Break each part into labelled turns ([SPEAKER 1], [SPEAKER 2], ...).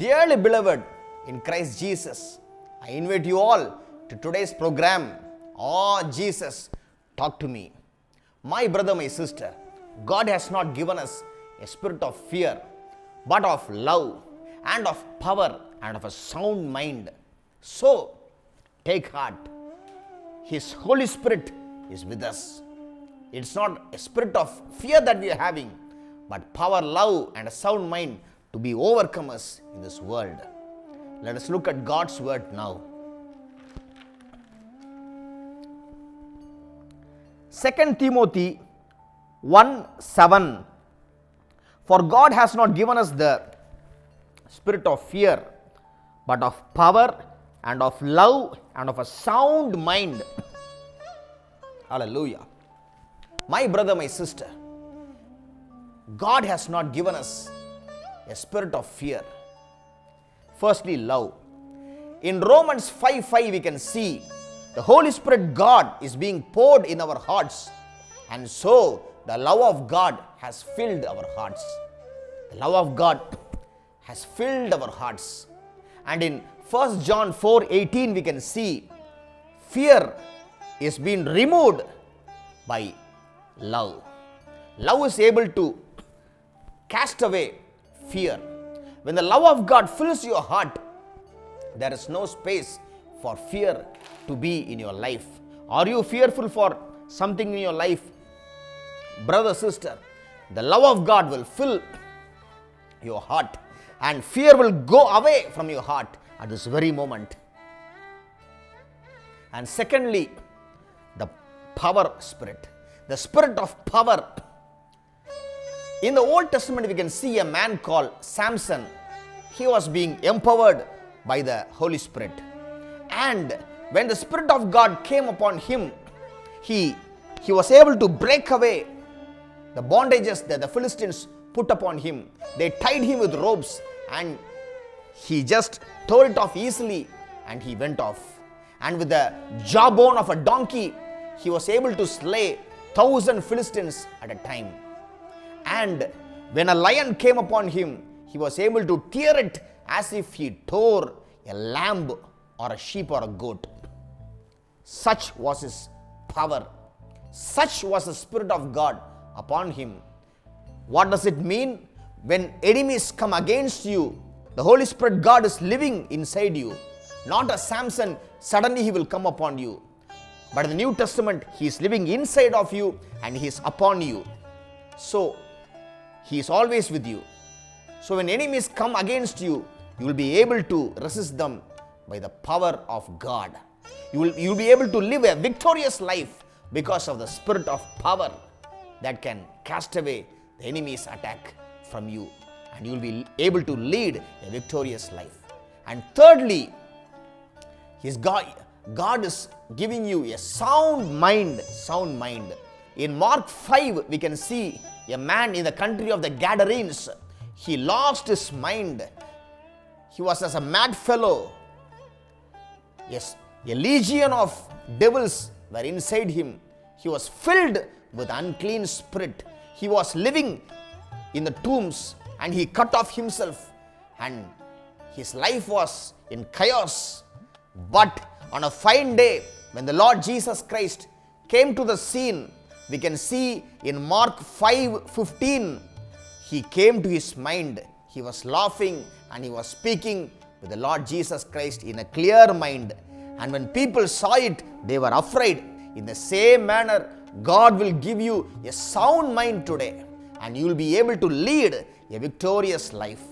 [SPEAKER 1] Dearly beloved in Christ Jesus, I invite you all to today's program. Oh Jesus, talk to me. My brother, my sister, God has not given us a spirit of fear, but of love and of power and of a sound mind. So, take heart. His Holy Spirit is with us. It's not a spirit of fear that we are having, but power, love, and a sound mind to be overcomers in this world. Let us look at God's word now. 2 Timothy 1:7. For God has not given us the spirit of fear, but of power and of love and of a sound mind. Hallelujah. My brother, my sister, God has not given us a spirit of fear. Firstly, love. In Romans 5:5 we can see the Holy Spirit God is being poured in our hearts, and so the love of God has filled our hearts. The love of God has filled our hearts. And in 1 John 4:18 we can see fear is being removed by love. Love is able to cast away fear. When the love of God fills your heart, there is no space for fear to be in your life. Are you fearful for something in your life? Brother, sister, the love of God will fill your heart, and fear will go away from your heart at this very moment. And secondly, the power spirit, the spirit of power. In the Old Testament, we can see a man called Samson. He was being empowered by the Holy Spirit. And when the Spirit of God came upon him, he was able to break away the bondages that the Philistines put upon him. They tied him with ropes, and he just tore it off easily, and he went off. And with the jawbone of a donkey, he was able to slay 1,000 Philistines at a time. And when a lion came upon him, he was able to tear it as if he tore a lamb or a sheep or a goat. Such was his power. Such was the Spirit of God upon him. What does it mean? When enemies come against you, the Holy Spirit God is living inside you. Not as Samson, suddenly he will come upon you. But in the New Testament, he is living inside of you and he is upon you. So, he is always with you. So when enemies come against you, you will be able to resist them by the power of God. You will be able to live a victorious life because of the spirit of power that can cast away the enemy's attack from you. And you will be able to lead a victorious life. And thirdly, God is giving you a sound mind. Sound mind. In Mark 5, we can see a man in the country of the Gadarenes. He lost his mind. He was as a mad fellow. Yes, a legion of devils were inside him. He was filled with unclean spirit. He was living in the tombs, and he cut off himself, and his life was in chaos. But on a fine day, when the Lord Jesus Christ came to the scene, we can see in Mark 5:15, he came to his mind. He was laughing and he was speaking with the Lord Jesus Christ in a clear mind. And when people saw it, they were afraid. In the same manner, God will give you a sound mind today, and you will be able to lead a victorious life.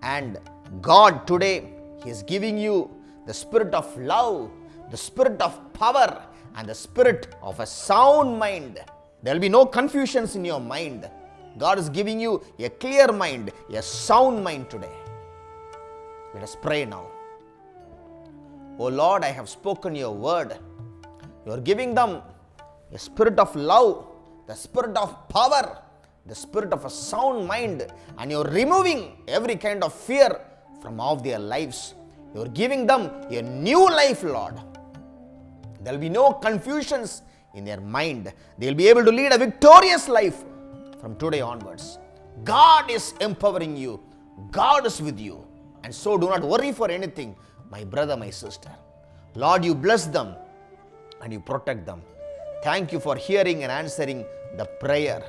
[SPEAKER 1] And God today, He is giving you the spirit of love, the spirit of power, and the spirit of a sound mind. There will be no confusions in your mind. God is giving you a clear mind, a sound mind today. Let us pray now. Oh Lord, I have spoken your word. You are giving them a spirit of love, the spirit of power, the spirit of a sound mind, and you are removing every kind of fear from off their lives. You are giving them a new life, Lord. There will be no confusions in their mind. They will be able to lead a victorious life from today onwards. God is empowering you. God is with you. And so do not worry for anything, my brother, my sister. Lord, you bless them and you protect them. Thank you for hearing and answering the prayer.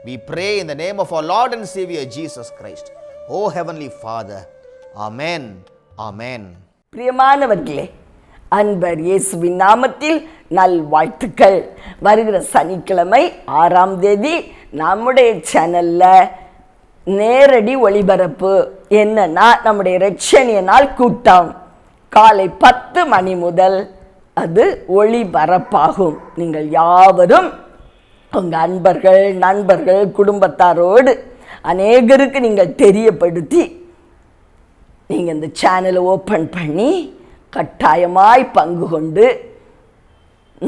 [SPEAKER 1] We pray in the name of our Lord and Savior Jesus Christ. Oh Heavenly Father. Amen. Amen.
[SPEAKER 2] பிரியமானவர்களே, அன்பர் இயேசுவின் நாமத்தில் நல்வாழ்த்துக்கள். வருகிற சனிக்கிழமை 6ஆம் தேதி நம்முடைய சேனல்ல நேரடி ஒளிபரப்பு. என்னன்னா, நம்முடைய இரட்சணிய நாள் கூட்டம் காலை 10 மணி முதல் அது ஒளிபரப்பாகும். நீங்கள் யாவரும் உங்கள் அன்பர்கள், நண்பர்கள், குடும்பத்தாரோடு அநேகருக்கு நீங்கள் தெரியப்படுத்தி நீங்கள் இந்த சேனலை ஓப்பன் பண்ணி கட்டாயமாய் பங்கு கொண்டு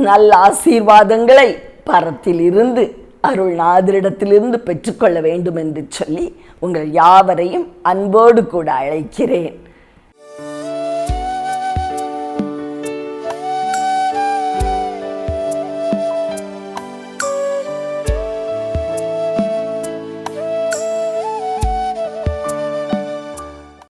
[SPEAKER 2] நல்ல ஆசீர்வாதங்களை பரத்திலிருந்து அருள்நாதரிடத்திலிருந்து பெற்றுக்கொள்ள வேண்டும் என்று சொல்லி உங்கள் யாவரையும் அன்போடு கூட அழைக்கிறேன்.